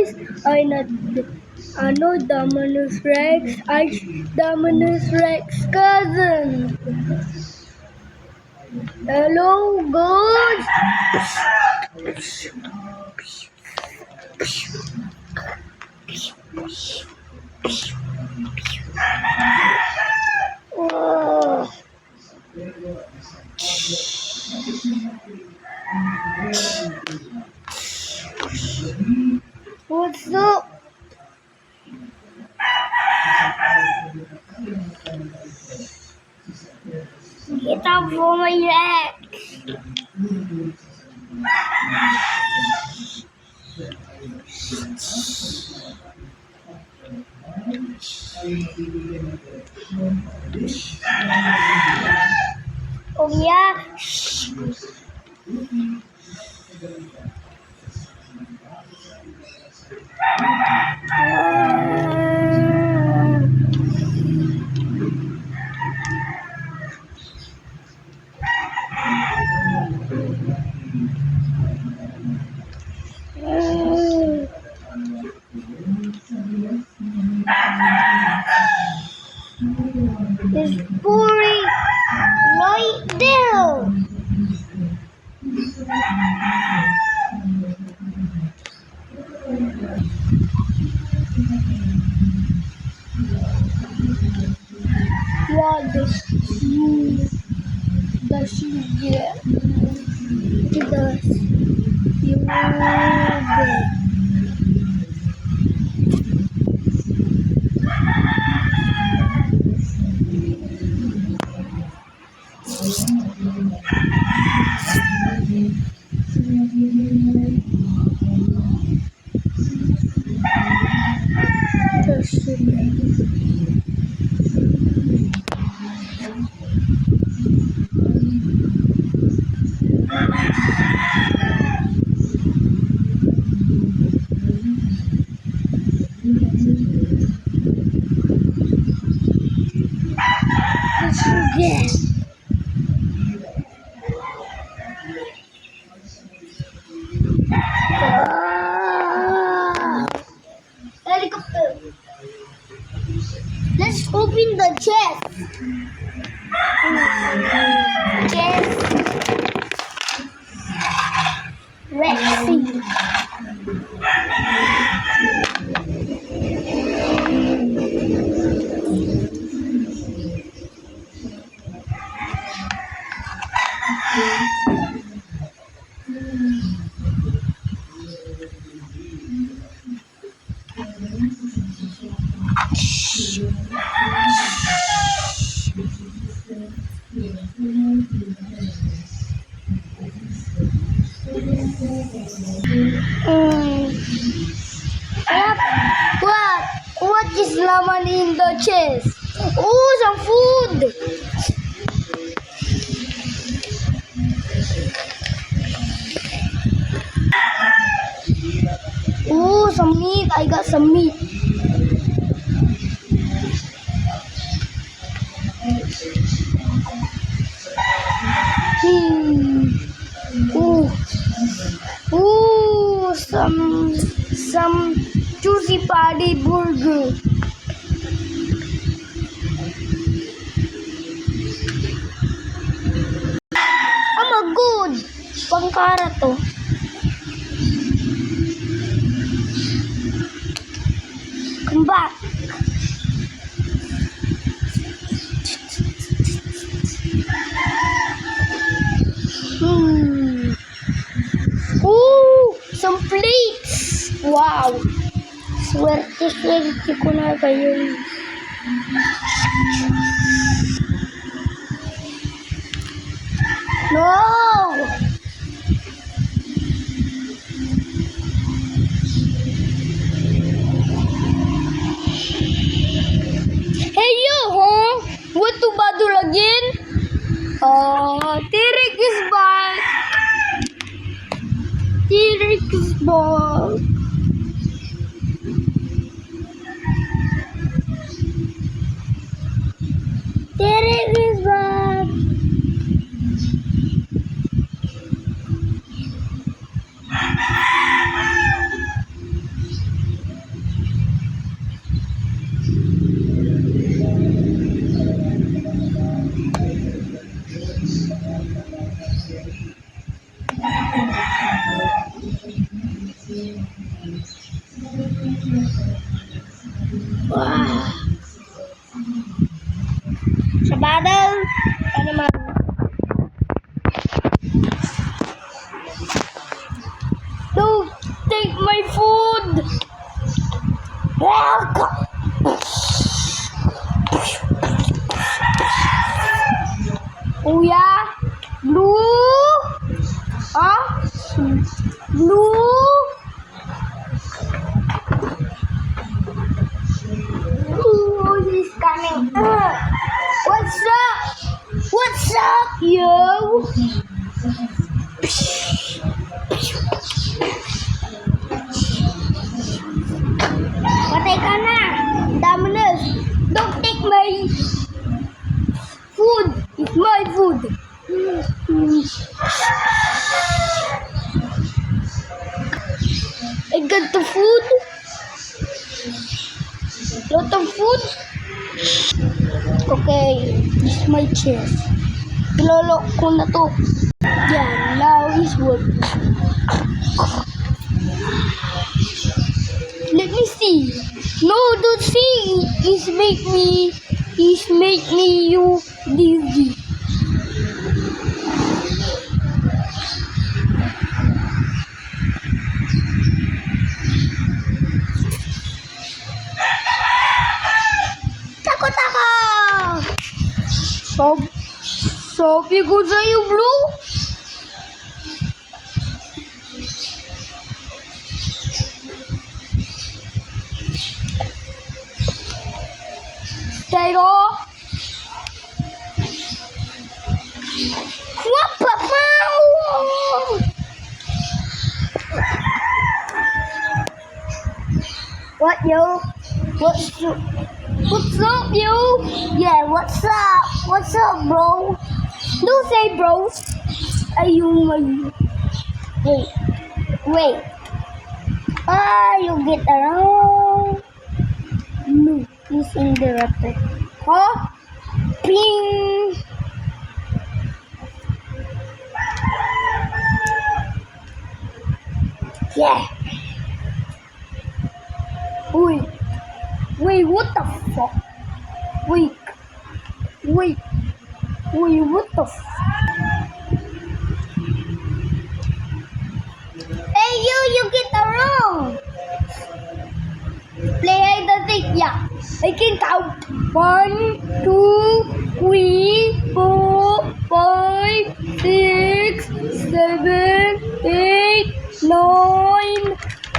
guys, ay Dominus Rex, ay Dominus Rex cousin. Hello guys. Oh. What's up? Get up for my Rex. Oh yeah. It's pouring right down. What does she get? What does you get? Yes. Helicopter. Let's open the chest. Chest. Rexy. What is laman in the chest? Oh, some food. Oh, some meat. I got some meat. Oh, some juicy party burger. Good. Pangkara to. Come back. Ooh, some plates. Wow. Swerte ko na kayo. No! Hey you, huh? What to badul again? T-Rex is back. T-Rex is back. T-Rex is back. Wow. Sa battle, ano naman? Don't take my food! Kuya, blue? Huh? Blue? Ooh, he's coming. What's up? What's up, yo? Patay ka na. Dami na. Don't take my food. It's my food. I got the food. Lot of food. Okay, this is my chest. Ilolok ko na to. Yeah, now it's working. Let me see. No, don't see. It's make me you dizzy. Takot ako. Sabi ko sa'yo, Blue. Pero, what, yo? What's up, yo? Yeah, what's up? What's up, bro? Don't say bro. Wait. You get around. No, he's interrupted. Huh? Ping. Yeah. Wait, what the fuck? Wait, what the fuck? Hey, you get around. Play hide and seek, yeah. I can count. 1, 2, 3, 4, 5, 6, 7, 8, 9,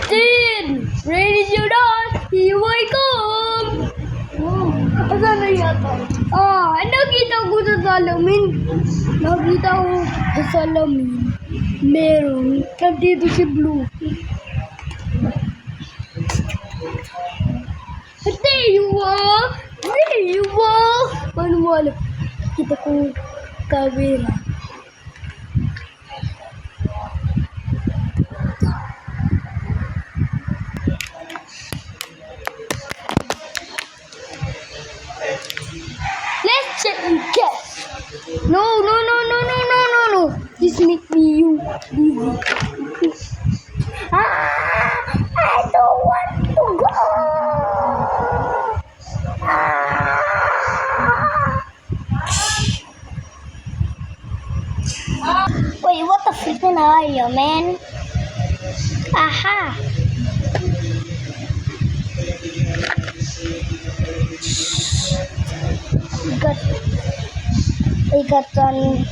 10. Ready to dance? Here I come. Asan na yata? Nakita ko sa salamin. Meron. Nandito si Blue. There you are! Paano mo alam? Kita ko kamera. Let's check and guess. No. This make me you busy. I don't want to go. Wait, what the freaking are you, man? Aha! Ikatan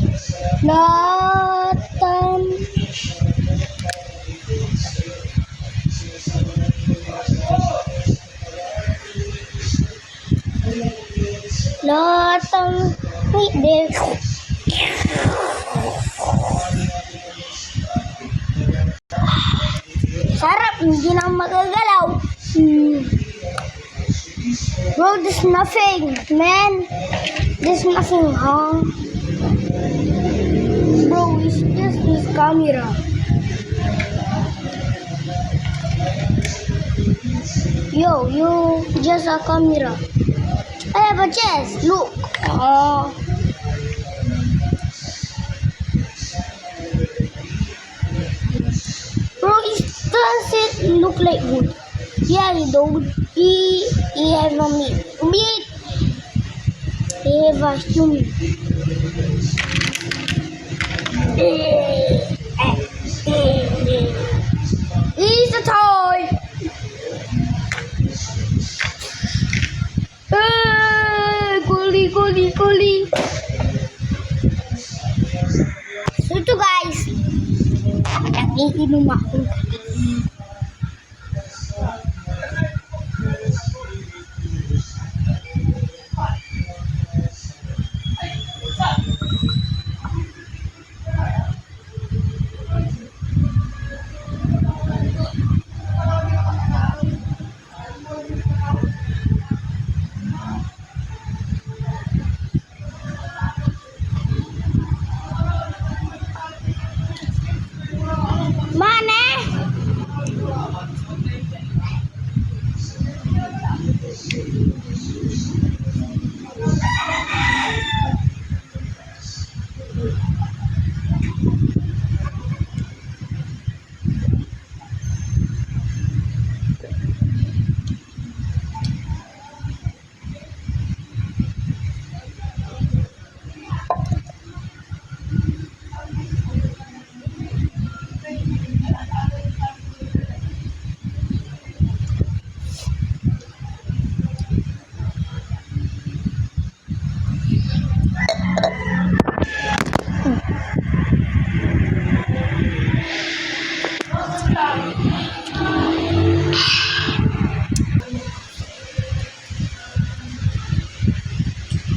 Latan. Wait there. Sarap, hindi na magagalaw. Bro, there's nothing, man. There's nothing, huh? Bro, it's just this camera. Yo, you just a camera. I have a chest. Look. Bro, it's the like wood. Yeah, he don't. He have a meat. Meat. He have a human. He's a toy. Guli, guli, guli. So ito guys, nagiinom ako. Mana?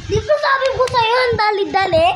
Di ba sabi ko sa'yo, ang dali-dali?